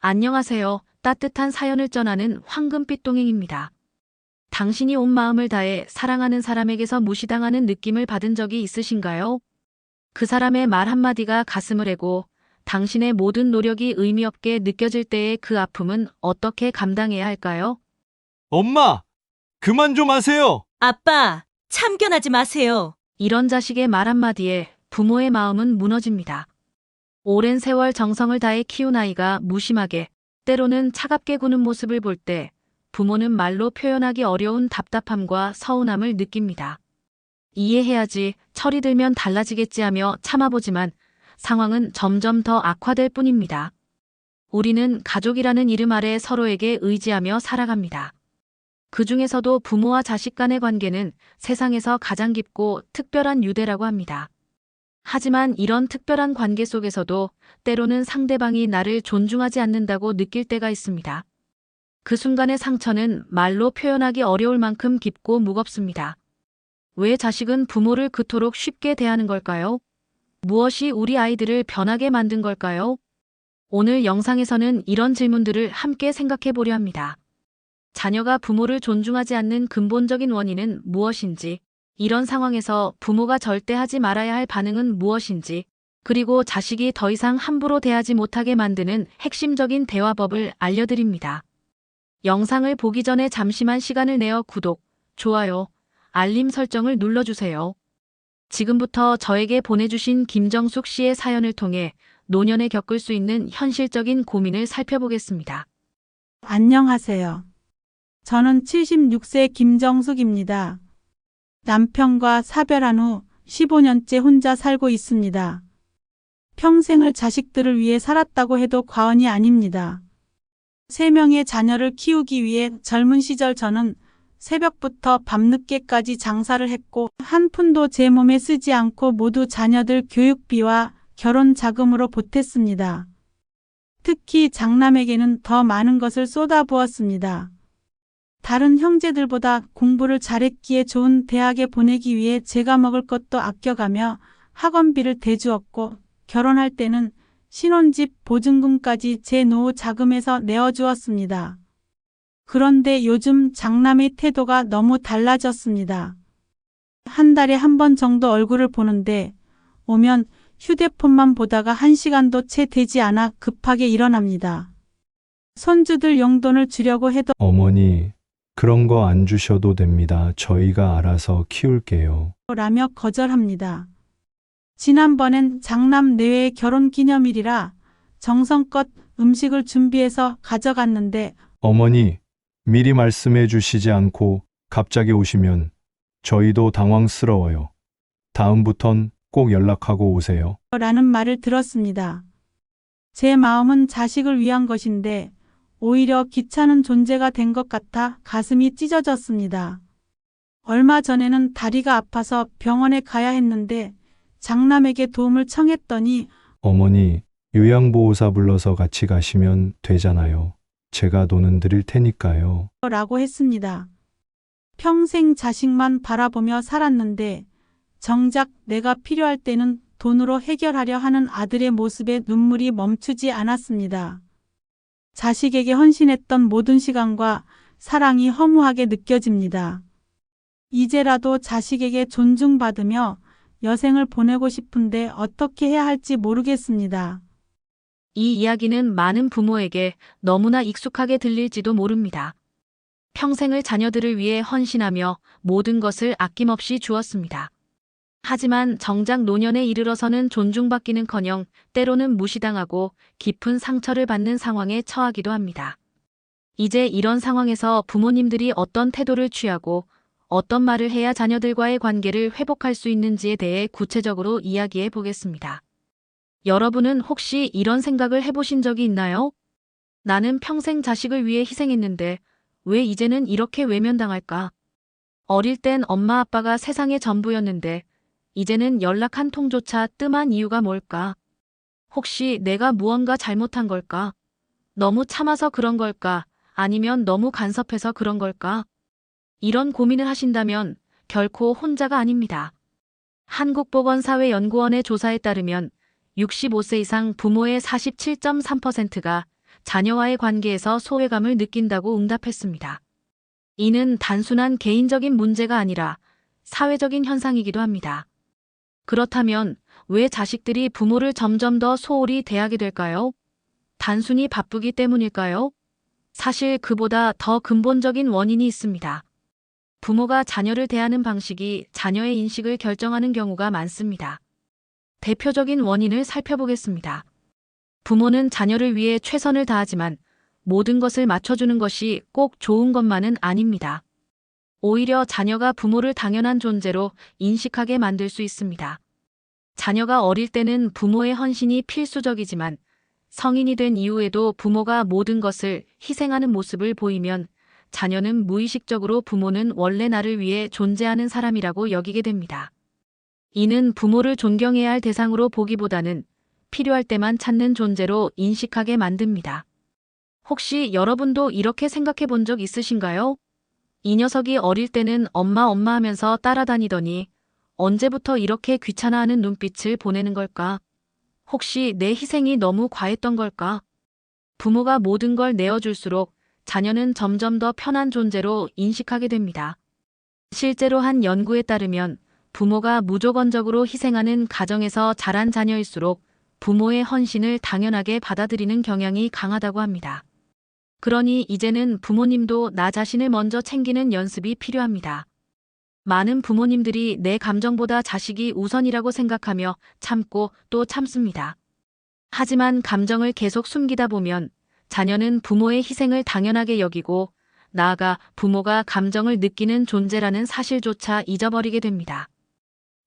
안녕하세요. 따뜻한 사연을 전하는 황금빛 동행입니다. 당신이 온 마음을 다해 사랑하는 사람에게서 무시당하는 느낌을 받은 적이 있으신가요? 그 사람의 말 한마디가 가슴을 해고 당신의 모든 노력이 의미 없게 느껴질 때의 그 아픔은 어떻게 감당해야 할까요? 엄마, 그만 좀 하세요. 아빠, 참견하지 마세요. 이런 자식의 말 한마디에 부모의 마음은 무너집니다. 오랜 세월 정성을 다해 키운 아이가 무심하게, 때로는 차갑게 구는 모습을 볼 때 부모는 말로 표현하기 어려운 답답함과 서운함을 느낍니다. 이해해야지, 철이 들면 달라지겠지 하며 참아보지만 상황은 점점 더 악화될 뿐입니다. 우리는 가족이라는 이름 아래 서로에게 의지하며 살아갑니다. 그 중에서도 부모와 자식 간의 관계는 세상에서 가장 깊고 특별한 유대라고 합니다. 하지만 이런 특별한 관계 속에서도 때로는 상대방이 나를 존중하지 않는다고 느낄 때가 있습니다. 그 순간의 상처는 말로 표현하기 어려울 만큼 깊고 무겁습니다. 왜 자식은 부모를 그토록 쉽게 대하는 걸까요? 무엇이 우리 아이들을 변하게 만든 걸까요? 오늘 영상에서는 이런 질문들을 함께 생각해 보려 합니다. 자녀가 부모를 존중하지 않는 근본적인 원인은 무엇인지, 이런 상황에서 부모가 절대 하지 말아야 할 반응은 무엇인지, 그리고 자식이 더 이상 함부로 대하지 못하게 만드는 핵심적인 대화법을 알려드립니다. 영상을 보기 전에 잠시만 시간을 내어 구독, 좋아요, 알림 설정을 눌러주세요. 지금부터 저에게 보내주신 김정숙 씨의 사연을 통해 노년에 겪을 수 있는 현실적인 고민을 살펴보겠습니다. 안녕하세요. 저는 76세 김정숙입니다. 남편과 사별한 후 15년째 혼자 살고 있습니다. 평생을 자식들을 위해 살았다고 해도 과언이 아닙니다. 3명의 자녀를 키우기 위해 젊은 시절 저는 새벽부터 밤늦게까지 장사를 했고 한 푼도 제 몸에 쓰지 않고 모두 자녀들 교육비와 결혼 자금으로 보탰습니다. 특히 장남에게는 더 많은 것을 쏟아부었습니다. 다른 형제들보다 공부를 잘했기에 좋은 대학에 보내기 위해 제가 먹을 것도 아껴가며 학원비를 대주었고 결혼할 때는 신혼집 보증금까지 제 노후 자금에서 내어주었습니다. 그런데 요즘 장남의 태도가 너무 달라졌습니다. 한 달에 한 번 정도 얼굴을 보는데 오면 휴대폰만 보다가 1시간도 채 되지 않아 급하게 일어납니다. 손주들 용돈을 주려고 해도 어머니, 그런 거 안 주셔도 됩니다. 저희가 알아서 키울게요. 라며 거절합니다. 지난번엔 장남 내외의 결혼 기념일이라 정성껏 음식을 준비해서 가져갔는데 어머니, 미리 말씀해 주시지 않고 갑자기 오시면 저희도 당황스러워요. 다음부턴 꼭 연락하고 오세요. 라는 말을 들었습니다. 제 마음은 자식을 위한 것인데 오히려 귀찮은 존재가 된 것 같아 가슴이 찢어졌습니다. 얼마 전에는 다리가 아파서 병원에 가야 했는데 장남에게 도움을 청했더니 어머니, 요양보호사 불러서 같이 가시면 되잖아요. 제가 돈은 드릴 테니까요. 라고 했습니다. 평생 자식만 바라보며 살았는데 정작 내가 필요할 때는 돈으로 해결하려 하는 아들의 모습에 눈물이 멈추지 않았습니다. 자식에게 헌신했던 모든 시간과 사랑이 허무하게 느껴집니다. 이제라도 자식에게 존중받으며 여생을 보내고 싶은데 어떻게 해야 할지 모르겠습니다. 이 이야기는 많은 부모에게 너무나 익숙하게 들릴지도 모릅니다. 평생을 자녀들을 위해 헌신하며 모든 것을 아낌없이 주었습니다. 하지만 정작 노년에 이르러서는 존중받기는커녕 때로는 무시당하고 깊은 상처를 받는 상황에 처하기도 합니다. 이제 이런 상황에서 부모님들이 어떤 태도를 취하고 어떤 말을 해야 자녀들과의 관계를 회복할 수 있는지에 대해 구체적으로 이야기해 보겠습니다. 여러분은 혹시 이런 생각을 해보신 적이 있나요? 나는 평생 자식을 위해 희생했는데 왜 이제는 이렇게 외면당할까? 어릴 땐 엄마 아빠가 세상의 전부였는데 이제는 연락 한 통조차 뜸한 이유가 뭘까? 혹시 내가 무언가 잘못한 걸까? 너무 참아서 그런 걸까? 아니면 너무 간섭해서 그런 걸까? 이런 고민을 하신다면 결코 혼자가 아닙니다. 한국보건사회연구원의 조사에 따르면 65세 이상 부모의 47.3%가 자녀와의 관계에서 소외감을 느낀다고 응답했습니다. 이는 단순한 개인적인 문제가 아니라 사회적인 현상이기도 합니다. 그렇다면 왜 자식들이 부모를 점점 더 소홀히 대하게 될까요? 단순히 바쁘기 때문일까요? 사실 그보다 더 근본적인 원인이 있습니다. 부모가 자녀를 대하는 방식이 자녀의 인식을 결정하는 경우가 많습니다. 대표적인 원인을 살펴보겠습니다. 부모는 자녀를 위해 최선을 다하지만 모든 것을 맞춰주는 것이 꼭 좋은 것만은 아닙니다. 오히려 자녀가 부모를 당연한 존재로 인식하게 만들 수 있습니다. 자녀가 어릴 때는 부모의 헌신이 필수적이지만 성인이 된 이후에도 부모가 모든 것을 희생하는 모습을 보이면 자녀는 무의식적으로 부모는 원래 나를 위해 존재하는 사람이라고 여기게 됩니다. 이는 부모를 존경해야 할 대상으로 보기보다는 필요할 때만 찾는 존재로 인식하게 만듭니다. 혹시 여러분도 이렇게 생각해 본 적 있으신가요? 이 녀석이 어릴 때는 엄마 엄마 하면서 따라다니더니 언제부터 이렇게 귀찮아하는 눈빛을 보내는 걸까? 혹시 내 희생이 너무 과했던 걸까? 부모가 모든 걸 내어줄수록 자녀는 점점 더 편한 존재로 인식하게 됩니다. 실제로 한 연구에 따르면 부모가 무조건적으로 희생하는 가정에서 자란 자녀일수록 부모의 헌신을 당연하게 받아들이는 경향이 강하다고 합니다. 그러니 이제는 부모님도 나 자신을 먼저 챙기는 연습이 필요합니다. 많은 부모님들이 내 감정보다 자식이 우선이라고 생각하며 참고 또 참습니다. 하지만 감정을 계속 숨기다 보면 자녀는 부모의 희생을 당연하게 여기고 나아가 부모가 감정을 느끼는 존재라는 사실조차 잊어버리게 됩니다.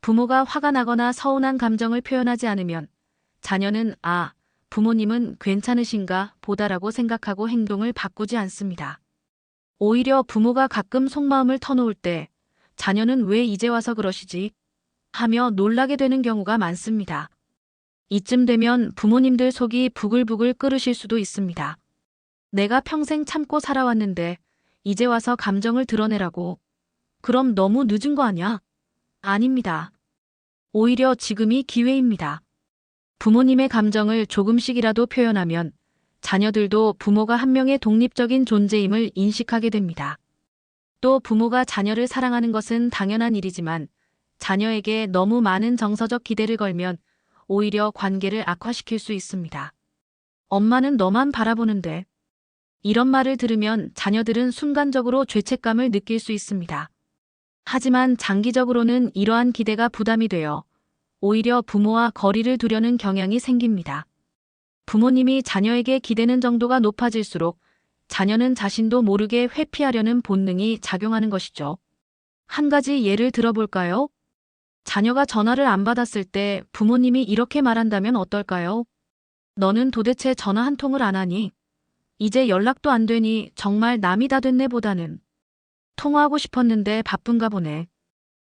부모가 화가 나거나 서운한 감정을 표현하지 않으면 자녀는 부모님은 괜찮으신가 보다라고 생각하고 행동을 바꾸지 않습니다. 오히려 부모가 가끔 속마음을 터놓을 때 자녀는 왜 이제 와서 그러시지? 하며 놀라게 되는 경우가 많습니다. 이쯤 되면 부모님들 속이 부글부글 끓으실 수도 있습니다. 내가 평생 참고 살아왔는데 이제 와서 감정을 드러내라고. 그럼 너무 늦은 거 아니야? 아닙니다. 오히려 지금이 기회입니다. 부모님의 감정을 조금씩이라도 표현하면 자녀들도 부모가 한 명의 독립적인 존재임을 인식하게 됩니다. 또 부모가 자녀를 사랑하는 것은 당연한 일이지만 자녀에게 너무 많은 정서적 기대를 걸면 오히려 관계를 악화시킬 수 있습니다. 엄마는 너만 바라보는데. 이런 말을 들으면 자녀들은 순간적으로 죄책감을 느낄 수 있습니다. 하지만 장기적으로는 이러한 기대가 부담이 되어 오히려 부모와 거리를 두려는 경향이 생깁니다. 부모님이 자녀에게 기대는 정도가 높아질수록 자녀는 자신도 모르게 회피하려는 본능이 작용하는 것이죠. 한 가지 예를 들어볼까요? 자녀가 전화를 안 받았을 때 부모님이 이렇게 말한다면 어떨까요? 너는 도대체 전화 한 통을 안 하니? 이제 연락도 안 되니 정말 남이 다 됐네 보다는 통화하고 싶었는데 바쁜가 보네.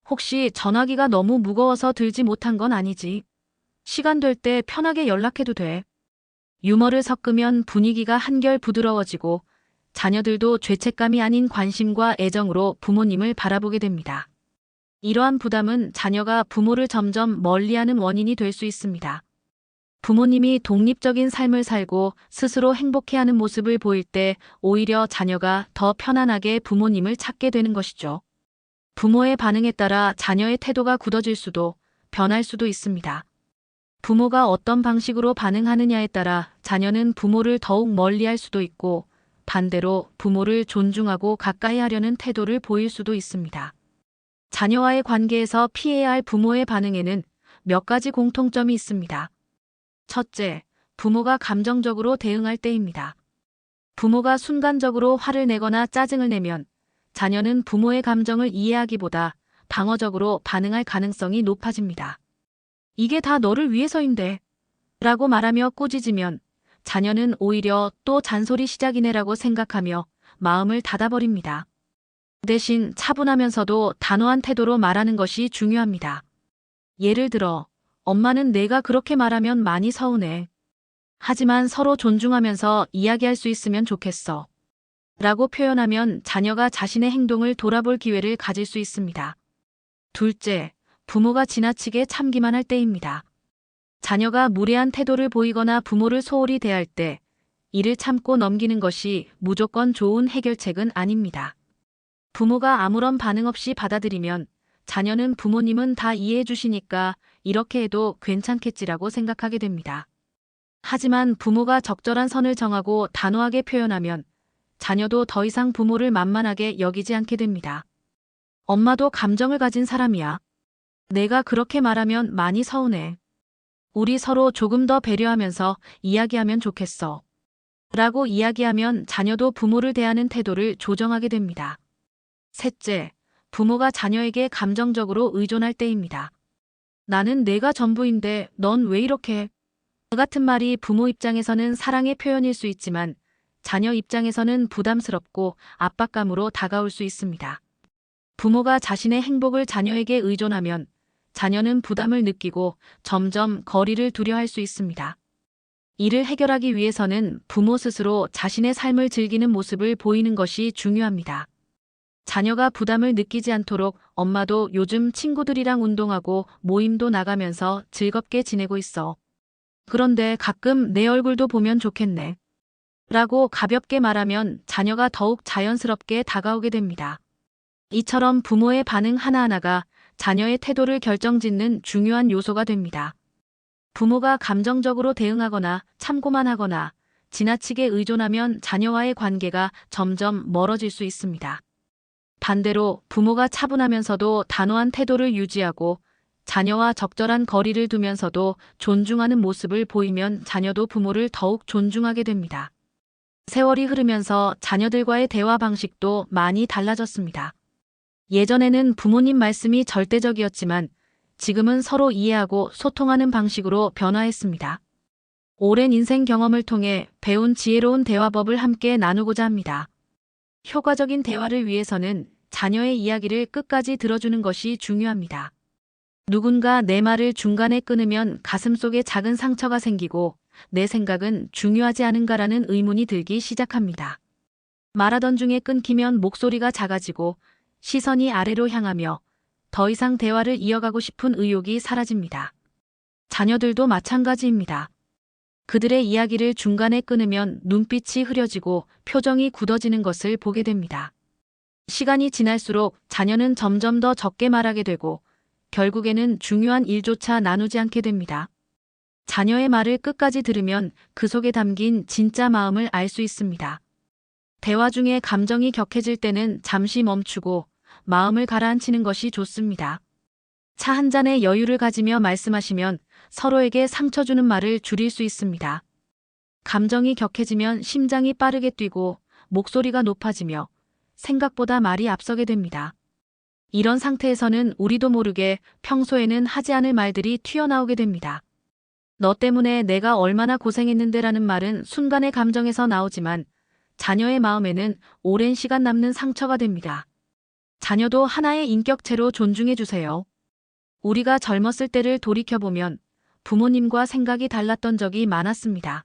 혹시 전화기가 너무 무거워서 들지 못한 건 아니지? 시간 될 때 편하게 연락해도 돼. 유머를 섞으면 분위기가 한결 부드러워지고 자녀들도 죄책감이 아닌 관심과 애정으로 부모님을 바라보게 됩니다. 이러한 부담은 자녀가 부모를 점점 멀리하는 원인이 될 수 있습니다. 부모님이 독립적인 삶을 살고 스스로 행복해하는 모습을 보일 때 오히려 자녀가 더 편안하게 부모님을 찾게 되는 것이죠. 부모의 반응에 따라 자녀의 태도가 굳어질 수도 변할 수도 있습니다. 부모가 어떤 방식으로 반응하느냐에 따라 자녀는 부모를 더욱 멀리할 수도 있고 반대로 부모를 존중하고 가까이 하려는 태도를 보일 수도 있습니다. 자녀와의 관계에서 피해야 할 부모의 반응에는 몇 가지 공통점이 있습니다. 첫째, 부모가 감정적으로 대응할 때입니다. 부모가 순간적으로 화를 내거나 짜증을 내면 자녀는 부모의 감정을 이해하기보다 방어적으로 반응할 가능성이 높아집니다. 이게 다 너를 위해서인데 라고 말하며 꾸짖으면 자녀는 오히려 또 잔소리 시작이네라고 생각하며 마음을 닫아버립니다. 대신 차분하면서도 단호한 태도로 말하는 것이 중요합니다. 예를 들어, 엄마는 내가 그렇게 말하면 많이 서운해. 하지만 서로 존중하면서 이야기할 수 있으면 좋겠어. 라고 표현하면 자녀가 자신의 행동을 돌아볼 기회를 가질 수 있습니다. 둘째, 부모가 지나치게 참기만 할 때입니다. 자녀가 무례한 태도를 보이거나 부모를 소홀히 대할 때 이를 참고 넘기는 것이 무조건 좋은 해결책은 아닙니다. 부모가 아무런 반응 없이 받아들이면 자녀는 부모님은 다 이해해 주시니까 이렇게 해도 괜찮겠지라고 생각하게 됩니다. 하지만 부모가 적절한 선을 정하고 단호하게 표현하면 자녀도 더 이상 부모를 만만하게 여기지 않게 됩니다. 엄마도 감정을 가진 사람이야. 내가 그렇게 말하면 많이 서운해. 우리 서로 조금 더 배려하면서 이야기하면 좋겠어. 라고 이야기하면 자녀도 부모를 대하는 태도를 조정하게 됩니다. 셋째, 부모가 자녀에게 감정적으로 의존할 때입니다. 나는 내가 전부인데 넌 왜 이렇게 해? 같은 말이 부모 입장에서는 사랑의 표현일 수 있지만 자녀 입장에서는 부담스럽고 압박감으로 다가올 수 있습니다. 부모가 자신의 행복을 자녀에게 의존하면 자녀는 부담을 느끼고 점점 거리를 두려 할 수 있습니다. 이를 해결하기 위해서는 부모 스스로 자신의 삶을 즐기는 모습을 보이는 것이 중요합니다. 자녀가 부담을 느끼지 않도록 엄마도 요즘 친구들이랑 운동하고 모임도 나가면서 즐겁게 지내고 있어. 그런데 가끔 내 얼굴도 보면 좋겠네. 라고 가볍게 말하면 자녀가 더욱 자연스럽게 다가오게 됩니다. 이처럼 부모의 반응 하나하나가 자녀의 태도를 결정짓는 중요한 요소가 됩니다. 부모가 감정적으로 대응하거나 참고만 하거나 지나치게 의존하면 자녀와의 관계가 점점 멀어질 수 있습니다. 반대로 부모가 차분하면서도 단호한 태도를 유지하고 자녀와 적절한 거리를 두면서도 존중하는 모습을 보이면 자녀도 부모를 더욱 존중하게 됩니다. 세월이 흐르면서 자녀들과의 대화 방식도 많이 달라졌습니다. 예전에는 부모님 말씀이 절대적이었지만 지금은 서로 이해하고 소통하는 방식으로 변화했습니다. 오랜 인생 경험을 통해 배운 지혜로운 대화법을 함께 나누고자 합니다. 효과적인 대화를 위해서는 자녀의 이야기를 끝까지 들어주는 것이 중요합니다. 누군가 내 말을 중간에 끊으면 가슴속에 작은 상처가 생기고 내 생각은 중요하지 않은가라는 의문이 들기 시작합니다. 말하던 중에 끊기면 목소리가 작아지고 시선이 아래로 향하며 더 이상 대화를 이어가고 싶은 의욕이 사라집니다. 자녀들도 마찬가지입니다. 그들의 이야기를 중간에 끊으면 눈빛이 흐려지고 표정이 굳어지는 것을 보게 됩니다. 시간이 지날수록 자녀는 점점 더 적게 말하게 되고 결국에는 중요한 일조차 나누지 않게 됩니다. 자녀의 말을 끝까지 들으면 그 속에 담긴 진짜 마음을 알 수 있습니다. 대화 중에 감정이 격해질 때는 잠시 멈추고 마음을 가라앉히는 것이 좋습니다. 차 한 잔의 여유를 가지며 말씀하시면 서로에게 상처 주는 말을 줄일 수 있습니다. 감정이 격해지면 심장이 빠르게 뛰고 목소리가 높아지며 생각보다 말이 앞서게 됩니다. 이런 상태에서는 우리도 모르게 평소에는 하지 않을 말들이 튀어나오게 됩니다. 너 때문에 내가 얼마나 고생했는데라는 말은 순간의 감정에서 나오지만 자녀의 마음에는 오랜 시간 남는 상처가 됩니다. 자녀도 하나의 인격체로 존중해 주세요. 우리가 젊었을 때를 돌이켜보면 부모님과 생각이 달랐던 적이 많았습니다.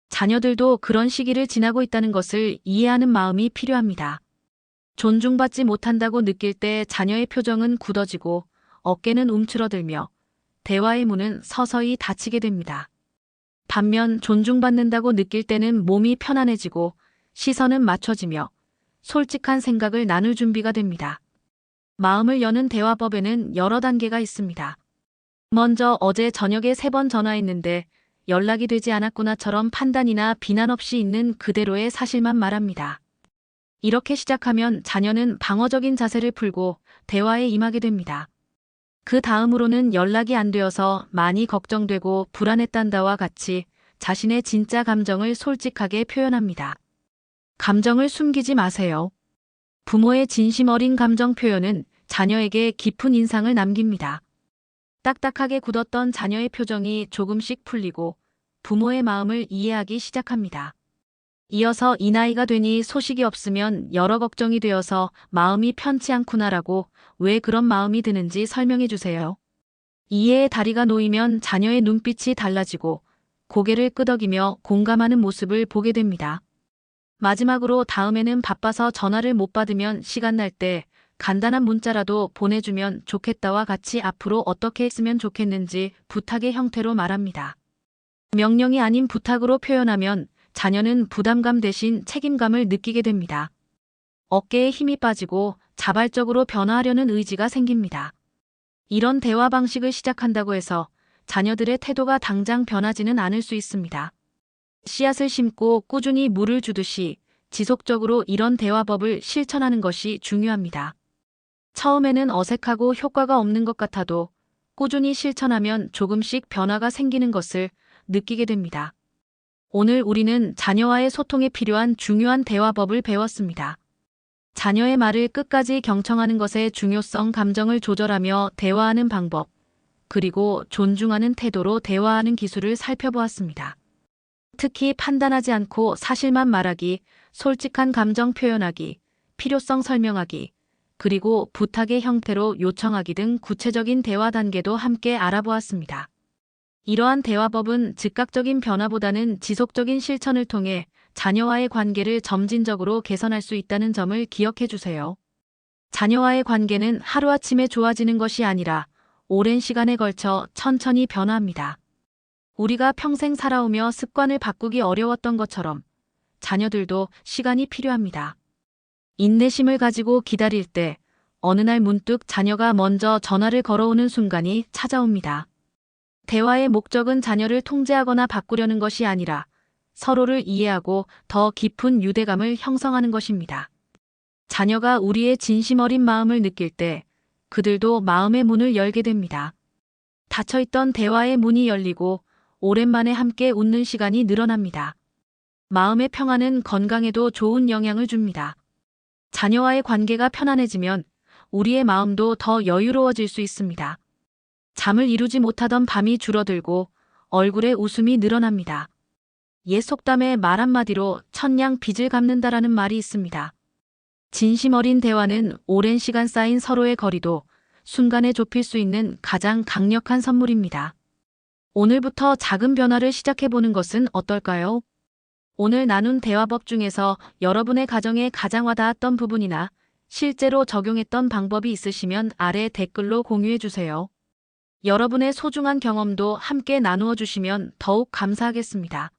자녀들도 그런 시기를 지나고 있다는 것을 이해하는 마음이 필요합니다. 존중받지 못한다고 느낄 때 자녀의 표정은 굳어지고 어깨는 움츠러들며 대화의 문은 서서히 닫히게 됩니다. 반면 존중받는다고 느낄 때는 몸이 편안해지고 시선은 맞춰지며 솔직한 생각을 나눌 준비가 됩니다. 마음을 여는 대화법에는 여러 단계가 있습니다. 먼저 어제 저녁에 3번 전화했는데 연락이 되지 않았구나처럼 판단이나 비난 없이 있는 그대로의 사실만 말합니다. 이렇게 시작하면 자녀는 방어적인 자세를 풀고 대화에 임하게 됩니다. 그 다음으로는 연락이 안 되어서 많이 걱정되고 불안했단다와 같이 자신의 진짜 감정을 솔직하게 표현합니다. 감정을 숨기지 마세요. 부모의 진심 어린 감정 표현은 자녀에게 깊은 인상을 남깁니다. 딱딱하게 굳었던 자녀의 표정이 조금씩 풀리고 부모의 마음을 이해하기 시작합니다. 이어서 이 나이가 되니 소식이 없으면 여러 걱정이 되어서 마음이 편치 않구나라고 왜 그런 마음이 드는지 설명해 주세요. 이해의 다리가 놓이면 자녀의 눈빛이 달라지고 고개를 끄덕이며 공감하는 모습을 보게 됩니다. 마지막으로 다음에는 바빠서 전화를 못 받으면 시간 날 때 간단한 문자라도 보내주면 좋겠다와 같이 앞으로 어떻게 했으면 좋겠는지 부탁의 형태로 말합니다. 명령이 아닌 부탁으로 표현하면 자녀는 부담감 대신 책임감을 느끼게 됩니다. 어깨에 힘이 빠지고 자발적으로 변화하려는 의지가 생깁니다. 이런 대화 방식을 시작한다고 해서 자녀들의 태도가 당장 변하지는 않을 수 있습니다. 씨앗을 심고 꾸준히 물을 주듯이 지속적으로 이런 대화법을 실천하는 것이 중요합니다. 처음에는 어색하고 효과가 없는 것 같아도 꾸준히 실천하면 조금씩 변화가 생기는 것을 느끼게 됩니다. 오늘 우리는 자녀와의 소통에 필요한 중요한 대화법을 배웠습니다. 자녀의 말을 끝까지 경청하는 것의 중요성, 감정을 조절하며 대화하는 방법, 그리고 존중하는 태도로 대화하는 기술을 살펴보았습니다. 특히 판단하지 않고 사실만 말하기, 솔직한 감정 표현하기, 필요성 설명하기, 그리고 부탁의 형태로 요청하기 등 구체적인 대화 단계도 함께 알아보았습니다. 이러한 대화법은 즉각적인 변화보다는 지속적인 실천을 통해 자녀와의 관계를 점진적으로 개선할 수 있다는 점을 기억해 주세요. 자녀와의 관계는 하루아침에 좋아지는 것이 아니라 오랜 시간에 걸쳐 천천히 변화합니다. 우리가 평생 살아오며 습관을 바꾸기 어려웠던 것처럼 자녀들도 시간이 필요합니다. 인내심을 가지고 기다릴 때 어느 날 문득 자녀가 먼저 전화를 걸어오는 순간이 찾아옵니다. 대화의 목적은 자녀를 통제하거나 바꾸려는 것이 아니라 서로를 이해하고 더 깊은 유대감을 형성하는 것입니다. 자녀가 우리의 진심 어린 마음을 느낄 때 그들도 마음의 문을 열게 됩니다. 닫혀있던 대화의 문이 열리고 오랜만에 함께 웃는 시간이 늘어납니다. 마음의 평화는 건강에도 좋은 영향을 줍니다. 자녀와의 관계가 편안해지면 우리의 마음도 더 여유로워질 수 있습니다. 잠을 이루지 못하던 밤이 줄어들고 얼굴에 웃음이 늘어납니다. 옛 속담에 말 한마디로 천냥 빚을 갚는다라는 말이 있습니다. 진심 어린 대화는 오랜 시간 쌓인 서로의 거리도 순간에 좁힐 수 있는 가장 강력한 선물입니다. 오늘부터 작은 변화를 시작해보는 것은 어떨까요? 오늘 나눈 대화법 중에서 여러분의 가정에 가장 와닿았던 부분이나 실제로 적용했던 방법이 있으시면 아래 댓글로 공유해주세요. 여러분의 소중한 경험도 함께 나누어 주시면 더욱 감사하겠습니다.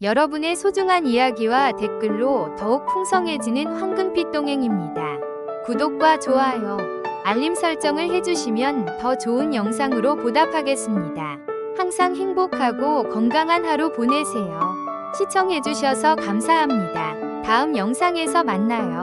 여러분의 소중한 이야기와 댓글로 더욱 풍성해지는 황금빛 동행입니다. 구독과 좋아요, 알림 설정을 해주시면 더 좋은 영상으로 보답하겠습니다. 항상 행복하고 건강한 하루 보내세요. 시청해주셔서 감사합니다. 다음 영상에서 만나요.